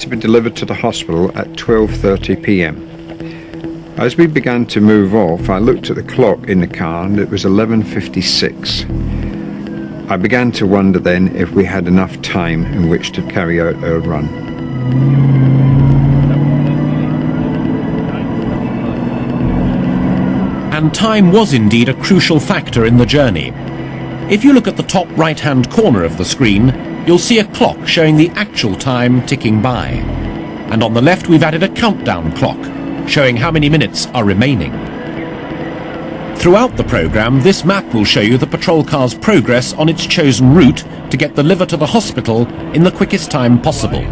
to be delivered to the hospital at 12:30 p.m. As we began to move off, I looked at the clock in the car and it was 11:56. I began to wonder then if we had enough time in which to carry out our run. And time was indeed a crucial factor in the journey. If you look at the top right-hand corner of the screen, you'll see a clock showing the actual time ticking by. And on the left we've added a countdown clock, showing how many minutes are remaining. Throughout the programme, this map will show you the patrol car's progress on its chosen route to get the liver to the hospital in the quickest time possible.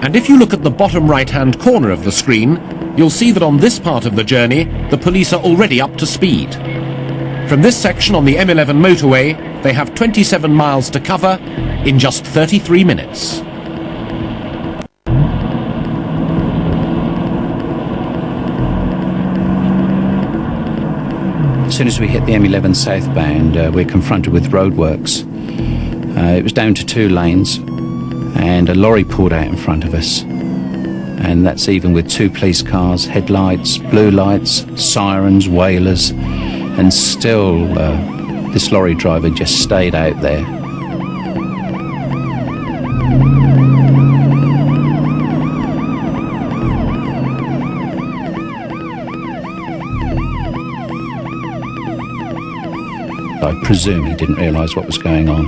And if you look at the bottom right-hand corner of the screen, you'll see that on this part of the journey, the police are already up to speed. From this section on the M11 motorway, they have 27 miles to cover in just 33 minutes. As soon as we hit the M11 southbound, we're confronted with roadworks. It was down to 2 lanes, and a lorry pulled out in front of us. And that's even with 2 police cars, headlights, blue lights, sirens, wailers, and still this lorry driver just stayed out there. I presume he didn't realise what was going on.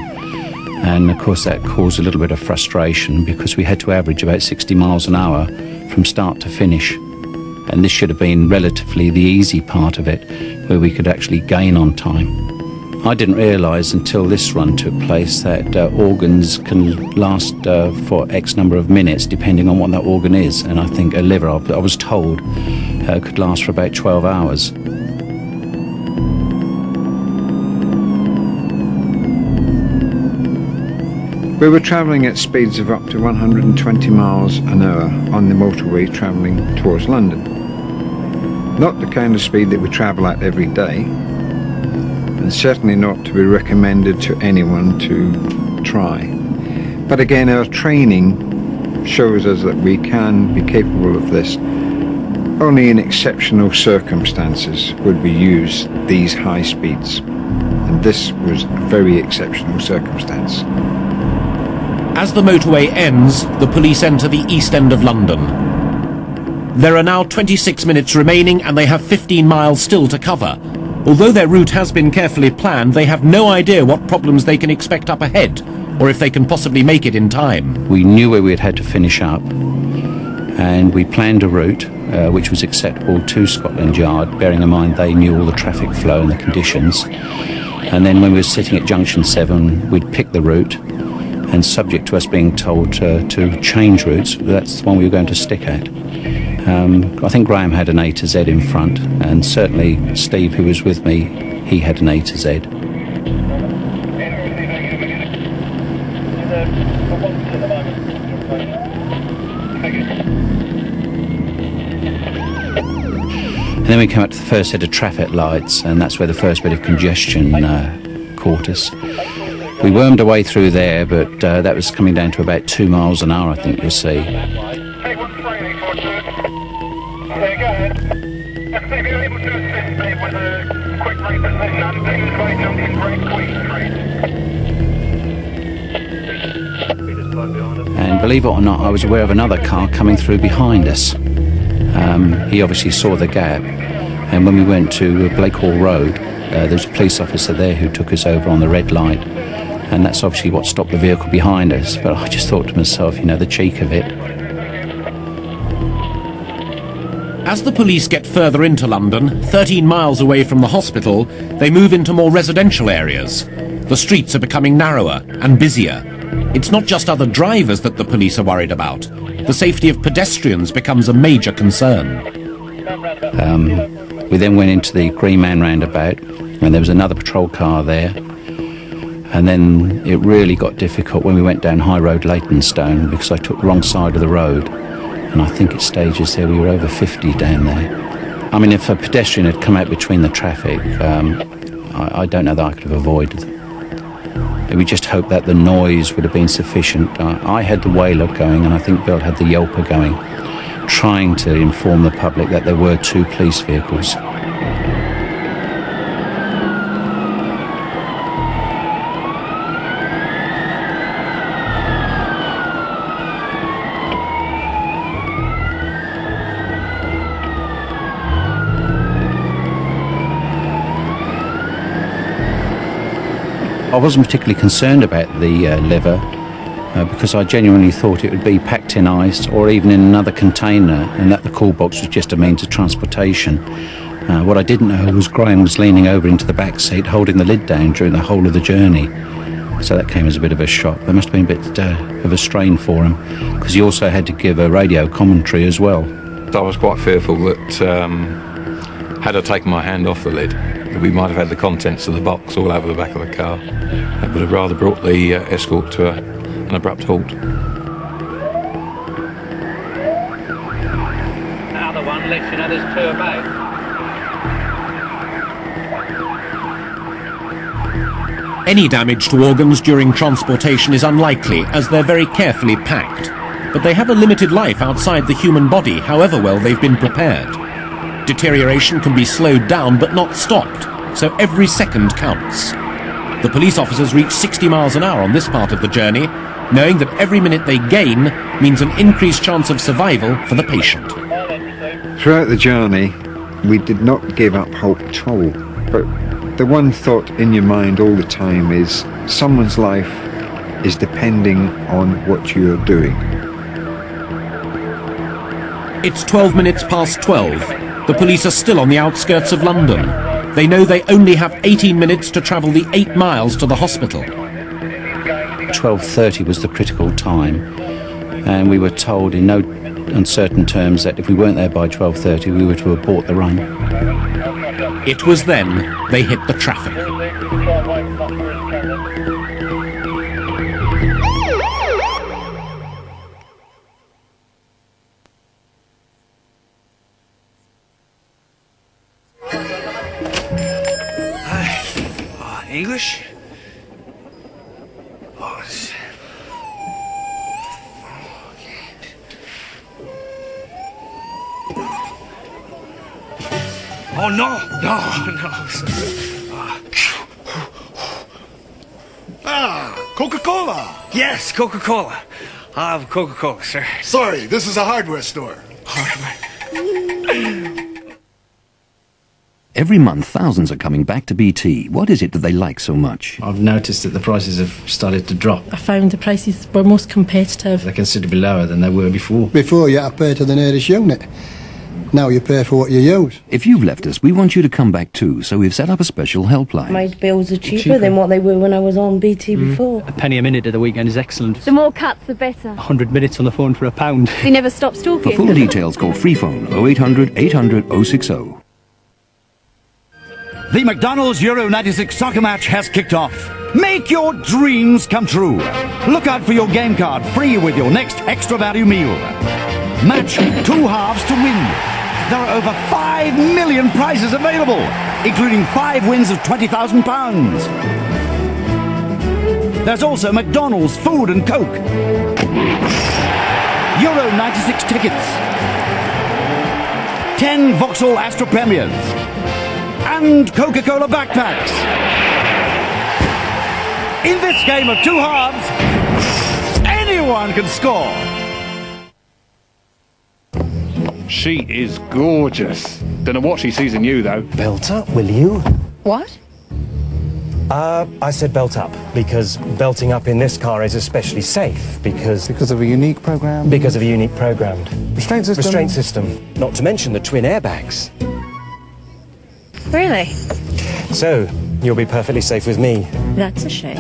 And of course that caused a little bit of frustration because we had to average about 60 miles an hour from start to finish. And this should have been relatively the easy part of it, where we could actually gain on time. I didn't realise until this run took place that organs can last for X number of minutes depending on what that organ is. And I think a liver, I was told, could last for about 12 hours. We were travelling at speeds of up to 120 miles an hour on the motorway travelling towards London. Not the kind of speed that we travel at every day, and certainly not to be recommended to anyone to try. But again, our training shows us that we can be capable of this. Only in exceptional circumstances would we use these high speeds, and this was a very exceptional circumstance. As the motorway ends, the police enter the East End of London. There are now 26 minutes remaining and they have 15 miles still to cover. Although their route has been carefully planned, they have no idea what problems they can expect up ahead, or if they can possibly make it in time. We knew where we had to finish up, and we planned a route which was acceptable to Scotland Yard, bearing in mind they knew all the traffic flow and the conditions. And then when we were sitting at Junction 7, we'd pick the route, and subject to us being told to change routes, that's the one we were going to stick at. I think Graham had an A to Z in front, and certainly Steve, who was with me, he had an A to Z. And then we came up to the first set of traffic lights, and that's where the first bit of congestion caught us. We wormed our way through there, but that was coming down to about 2 miles an hour, I think you'll see. And believe it or not, I was aware of another car coming through behind us. He obviously saw the gap, and when we went to Blakehall Road, there was a police officer there who took us over on the red light. And that's obviously what stopped the vehicle behind us. But I just thought to myself, you know, the cheek of it. As the police get further into London, 13 miles away from the hospital, they move into more residential areas. The streets are becoming narrower and busier. It's not just other drivers that the police are worried about. The safety of pedestrians becomes a major concern. We then went into the Green Man roundabout, and there was another patrol car there. And then it really got difficult when we went down High Road Leytonstone, because I took the wrong side of the road. And I think at stages there we were over 50 down there. I mean, if a pedestrian had come out between the traffic, I don't know that I could have avoided them. So we just hoped that the noise would have been sufficient. I had the wailer going, and I think Bill had the yelper going, trying to inform the public that there were 2 police vehicles. I wasn't particularly concerned about the liver because I genuinely thought it would be packed in ice or even in another container, and that the call box was just a means of transportation. What I didn't know was Graham was leaning over into the back seat holding the lid down during the whole of the journey. So that came as a bit of a shock. There must have been a bit of a strain for him because he also had to give a radio commentary as well. I was quite fearful that had I taken my hand off the lid, we might have had the contents of the box all over the back of the car. That would have rather brought the escort to an abrupt halt. Another one lets you know there's 2 about. Any damage to organs during transportation is unlikely, as they're very carefully packed. But they have a limited life outside the human body, however well they've been prepared. Deterioration can be slowed down but not stopped, so every second counts. The police officers reach 60 miles an hour on this part of the journey, knowing that every minute they gain means an increased chance of survival for the patient. Throughout the journey, we did not give up hope at all, but the one thought in your mind all the time is someone's life is depending on what you're doing. It's 12 minutes past 12. The police are still on the outskirts of London. They know they only have 18 minutes to travel the 8 miles to the hospital. 12:30 was the critical time, and we were told in no uncertain terms that if we weren't there by 12:30 we were to abort the run. It was then they hit the traffic. English? Oh, no. Coca-Cola. Yes, Coca-Cola. I'll have Coca-Cola, sir. Sorry, this is a hardware store. Every month, thousands are coming back to BT. What is it that they like so much? I've noticed that the prices have started to drop. I found the prices were most competitive. They're considerably lower than they were before. Before you had to pay to the nearest unit. Now you pay for what you use. If you've left us, we want you to come back too, so we've set up a special helpline. My bills are cheaper than what they were when I was on BT before. A penny a minute at the weekend is excellent. The more cuts, the better. 100 minutes on the phone for £1. He never stops talking. For full details, call Freephone 0800 800 060. The McDonald's Euro 96 soccer match has kicked off. Make your dreams come true. Look out for your game card free with your next extra value meal. Match 2 halves to win. There are over 5 million prizes available, including 5 wins of £20,000. There's also McDonald's food and Coke. Euro 96 tickets. 10 Vauxhall Astra Premiers. And Coca-Cola backpacks. In this game of 2 halves, anyone can score. She is gorgeous. Don't know what she sees in you, though. Belt up, will you? What? I said belt up, because belting up in this car is especially safe, because of a unique program? Because of a unique programmed restraint system? Not to mention the twin airbags. Really? So, you'll be perfectly safe with me. That's a shame.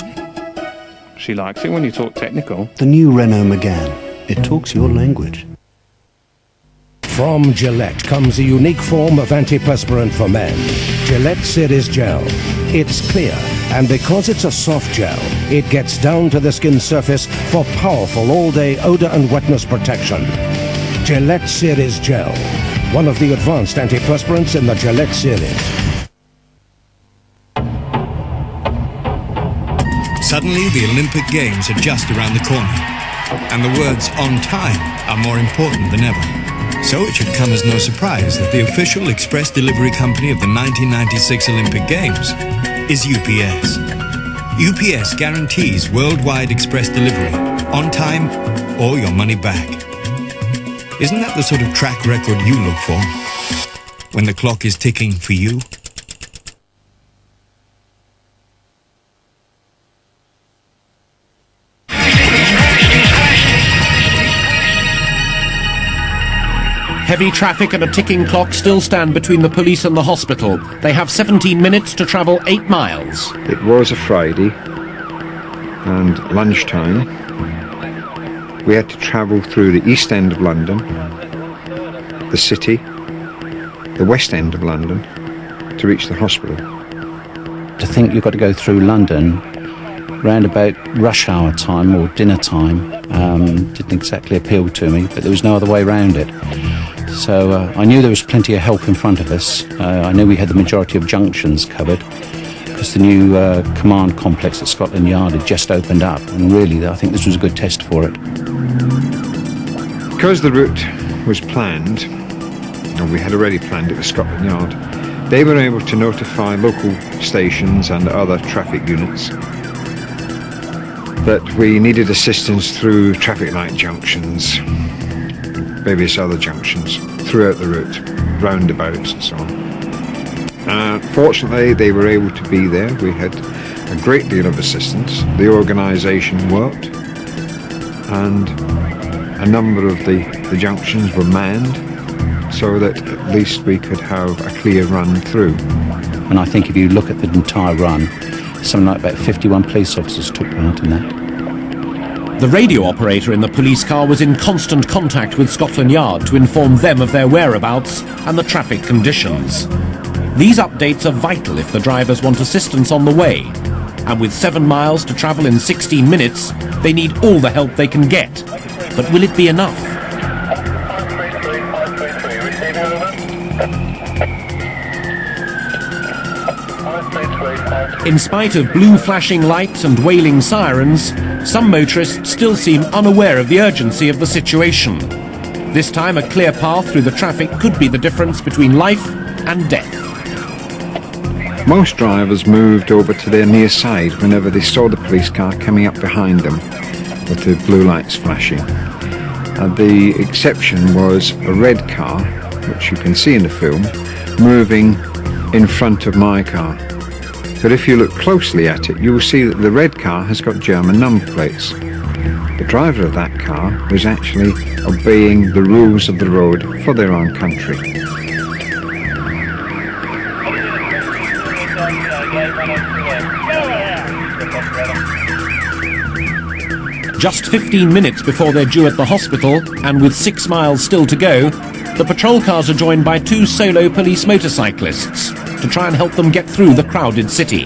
She likes it when you talk technical. The new Renault Megane. It talks your language. From Gillette comes a unique form of antiperspirant for men. Gillette Series Gel. It's clear, and because it's a soft gel, it gets down to the skin surface for powerful all-day odor and wetness protection. Gillette Series Gel. One of the advanced antiperspirants in the Gillette series. Suddenly, the Olympic Games are just around the corner, and the words "on time" are more important than ever. So it should come as no surprise that the official express delivery company of the 1996 Olympic Games is UPS. UPS guarantees worldwide express delivery, on time or your money back. Isn't that the sort of track record you look for when the clock is ticking for you? Heavy traffic and a ticking clock still stand between the police and the hospital. They have 17 minutes to travel 8 miles. It was a Friday and lunchtime. We had to travel through the east end of London, the city, the west end of London to reach the hospital. To think you've got to go through London round about rush hour time or dinner time didn't exactly appeal to me, but there was no other way around it. So I knew there was plenty of help in front of us. I knew we had the majority of junctions covered because the new command complex at Scotland Yard had just opened up, and really I think this was a good test for it. Because the route was planned, or we had already planned it with Scotland Yard, they were able to notify local stations and other traffic units that we needed assistance through traffic light junctions, various other junctions throughout the route, roundabouts and so on. Fortunately, they were able to be there. We had a great deal of assistance. The organisation worked, and a number of the junctions were manned so that at least we could have a clear run through. And I think if you look at the entire run, something like about 51 police officers took part in that. The radio operator in the police car was in constant contact with Scotland Yard to inform them of their whereabouts and the traffic conditions. These updates are vital if the drivers want assistance on the way, and with 7 miles to travel in 16 minutes, they need all the help they can get. But will it be enough? In spite of blue flashing lights and wailing sirens, some motorists still seem unaware of the urgency of the situation. This time, a clear path through the traffic could be the difference between life and death. Most drivers moved over to their near side whenever they saw the police car coming up behind them with the blue lights flashing. The exception was a red car, which you can see in the film, moving in front of my car. But if you look closely at it, you will see that the red car has got German number plates. The driver of that car was actually obeying the rules of the road for their own country. Just 15 minutes before they're due at the hospital, and with 6 miles still to go, the patrol cars are joined by 2 solo police motorcyclists to try and help them get through the crowded city.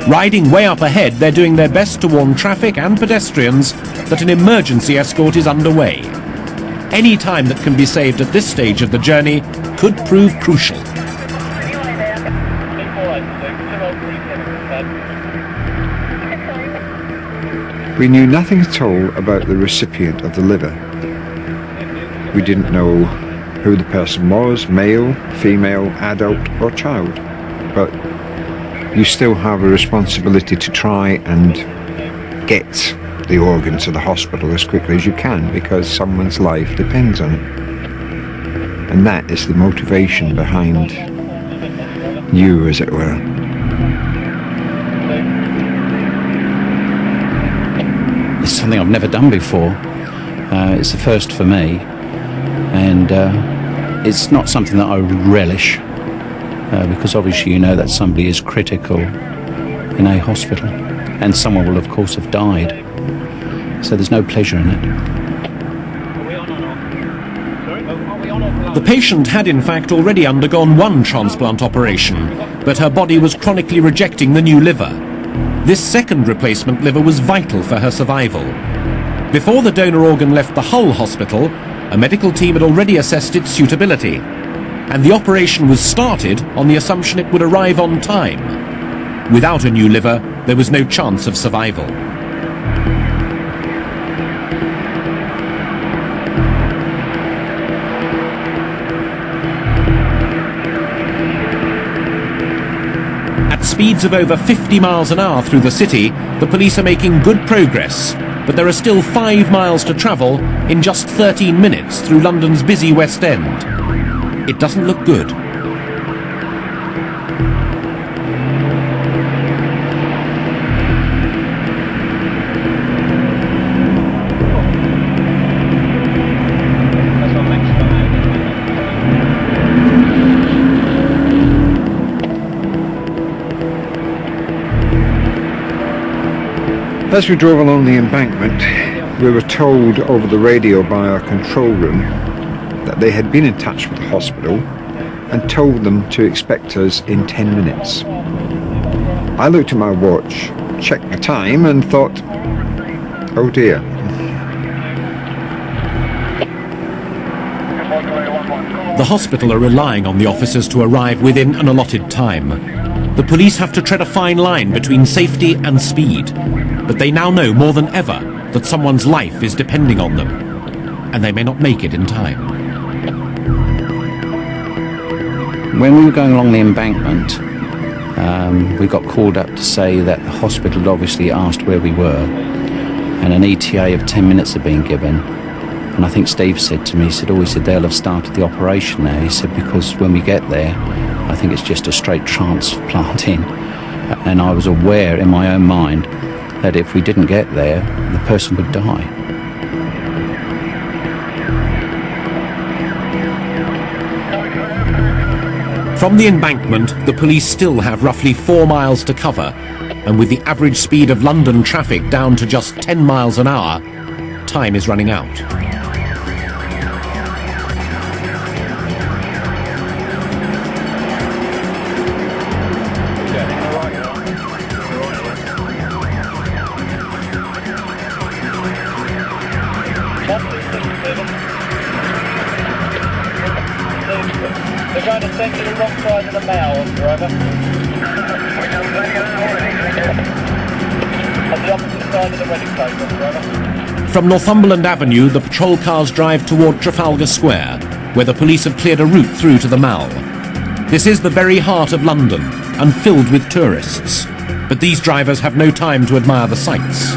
Riding way up ahead, they're doing their best to warn traffic and pedestrians that an emergency escort is underway. Any time that can be saved at this stage of the journey could prove crucial. We knew nothing at all about the recipient of the liver. We didn't know who the person was, male, female, adult or child. But you still have a responsibility to try and get the organ to the hospital as quickly as you can, because someone's life depends on it. And that is the motivation behind you, as it were. It's something I've never done before. It's the first for me, and it's not something that I relish, because obviously you know that somebody is critical in a hospital, and someone will of course have died, so there's no pleasure in it. The patient had in fact already undergone 1 transplant operation, but her body was chronically rejecting the new liver. This second replacement liver was vital for her survival. Before the donor organ left the Hull hospital, a medical team had already assessed its suitability, and the operation was started on the assumption it would arrive on time. Without a new liver, there was no chance of survival. At speeds of over 50 miles an hour through the city, the police are making good progress, but there are still 5 miles to travel in just 13 minutes through London's busy West End. It doesn't look good. As we drove along the embankment, we were told over the radio by our control room that they had been in touch with the hospital and told them to expect us in 10 minutes. I looked at my watch, checked my time and thought, oh dear. The hospital are relying on the officers to arrive within an allotted time. The police have to tread a fine line between safety and speed, but they now know more than ever that someone's life is depending on them, and they may not make it in time. When we were going along the embankment, we got called up to say that the hospital had obviously asked where we were, and an ETA of 10 minutes had been given. And I think Steve said to me, he said they'll have started the operation now. He said, because when we get there, I think it's just a straight transplant in. And I was aware in my own mind that if we didn't get there, the person would die. From the embankment, the police still have roughly 4 miles to cover, and with the average speed of London traffic down to just 10 miles an hour, time is running out. They're going to send you the wrong side of the Mall, driver. On the opposite side of the Reading Station, driver. From Northumberland Avenue, the patrol cars drive toward Trafalgar Square, where the police have cleared a route through to the Mall. This is the very heart of London, and filled with tourists. But these drivers have no time to admire the sights.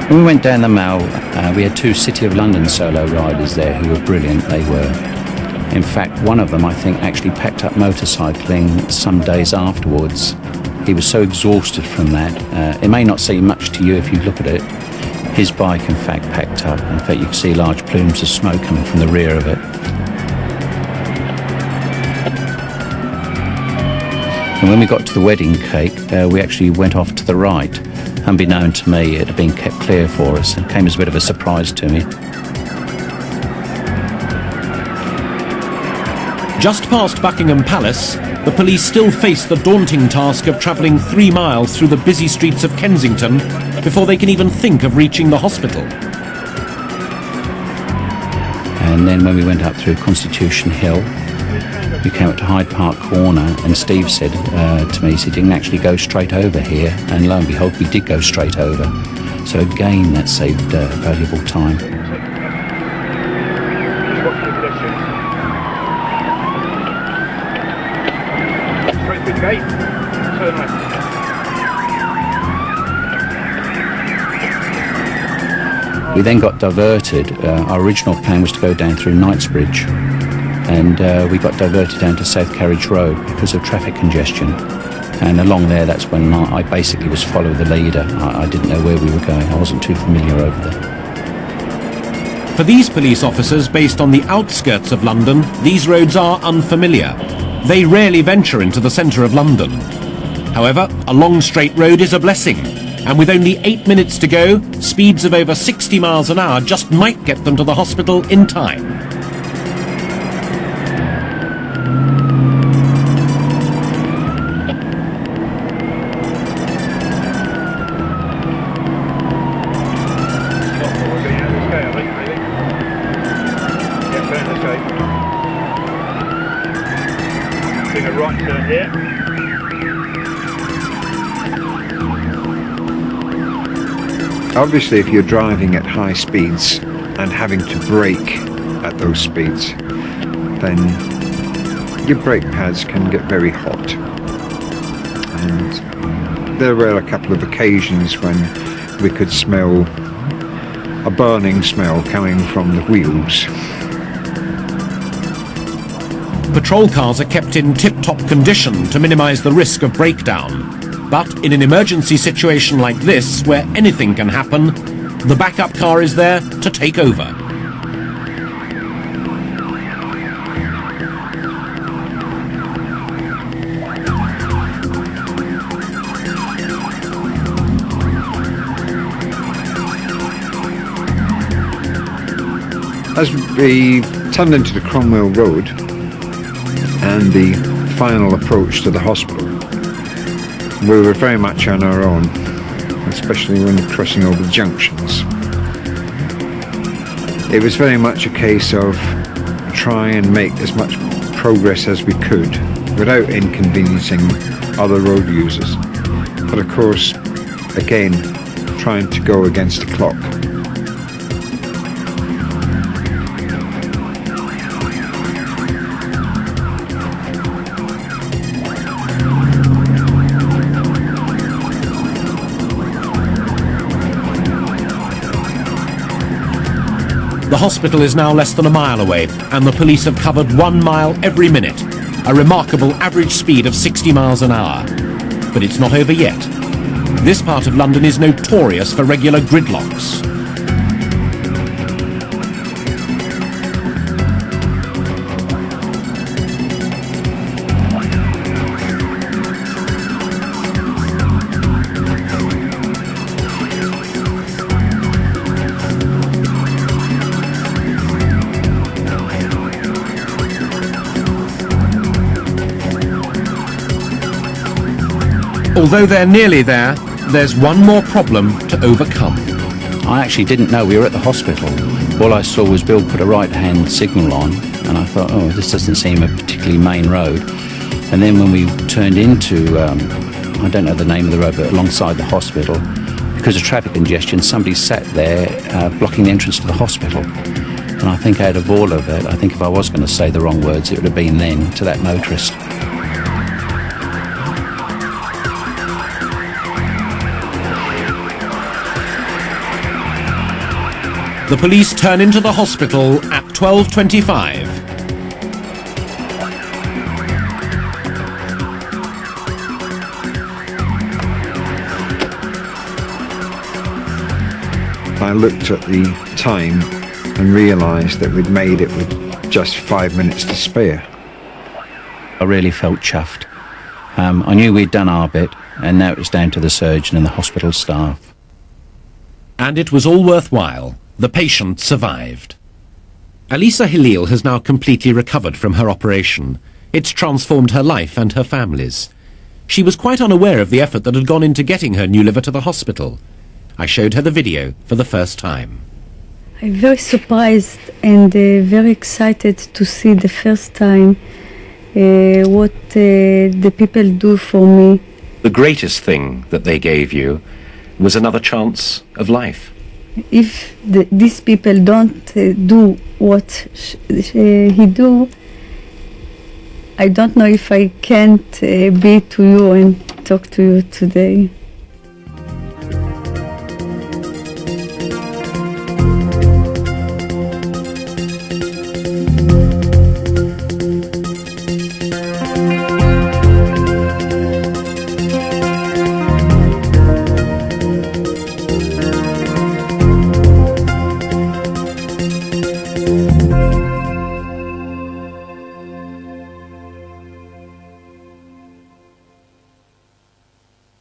When we went down the Mall, we had 2 City of London solo riders there who were brilliant, they were. In fact, one of them, I think, actually packed up motorcycling some days afterwards. He was so exhausted from that. It may not seem much to you if you look at it. His bike, in fact, packed up. In fact, you can see large plumes of smoke coming from the rear of it. And when we got to the wedding cake, we actually went off to the right. Unbeknown to me, it had been kept clear for us. It came as a bit of a surprise to me. Just past Buckingham Palace, the police still face the daunting task of travelling 3 miles through the busy streets of Kensington before they can even think of reaching the hospital. And then when we went up through Constitution Hill, we came up to Hyde Park Corner, and Steve said to me, he didn't actually go straight over here, and lo and behold, we did go straight over. So again, that saved valuable time. We then got diverted. Our original plan was to go down through Knightsbridge, and we got diverted down to South Carriage Road because of traffic congestion. And along there, that's when I basically was follow the leader. I didn't know where we were going. I wasn't too familiar over there. For these police officers based on the outskirts of London, these roads are unfamiliar. They rarely venture into the centre of London. However, a long straight road is a blessing, and with only 8 minutes to go, speeds of over 60 miles an hour just might get them to the hospital in time. Yeah. Obviously, if you're driving at high speeds and having to brake at those speeds, then your brake pads can get very hot. And there were a couple of occasions when we could smell a burning smell coming from the wheels. Patrol cars are kept in tip-top condition to minimise the risk of breakdown. But in an emergency situation like this, where anything can happen, the backup car is there to take over. As we turned into the Cromwell Road and the final approach to the hospital, we were very much on our own, especially when crossing over the junctions. It was very much a case of try and make as much progress as we could without inconveniencing other road users. But of course, again, trying to go against the clock. The hospital is now less than a mile away, and the police have covered 1 mile every minute, a remarkable average speed of 60 miles an hour. But it's not over yet. This part of London is notorious for regular gridlocks. Although they're nearly there, there's one more problem to overcome. I actually didn't know we were at the hospital. All I saw was Bill put a right-hand signal on, and I thought, oh, this doesn't seem a particularly main road. And then when we turned into, I don't know the name of the road, but alongside the hospital, because of traffic congestion, somebody sat there blocking the entrance to the hospital. And I think out of all of it, I think if I was going to say the wrong words, it would have been then to that motorist. The police turn into the hospital at 12:25. I looked at the time and realised that we'd made it with just 5 minutes to spare. I really felt chuffed. I knew we'd done our bit, and now it was down to the surgeon and the hospital staff. And it was all worthwhile. The patient survived. Alisa Halil has now completely recovered from her operation. It's transformed her life and her family's. She was quite unaware of the effort that had gone into getting her new liver to the hospital. I showed her the video for the first time. I'm very surprised and very excited to see the first time what the people do for me. The greatest thing that they gave you was another chance of life. If these people don't do what he do, I don't know if I can't be to you and talk to you today.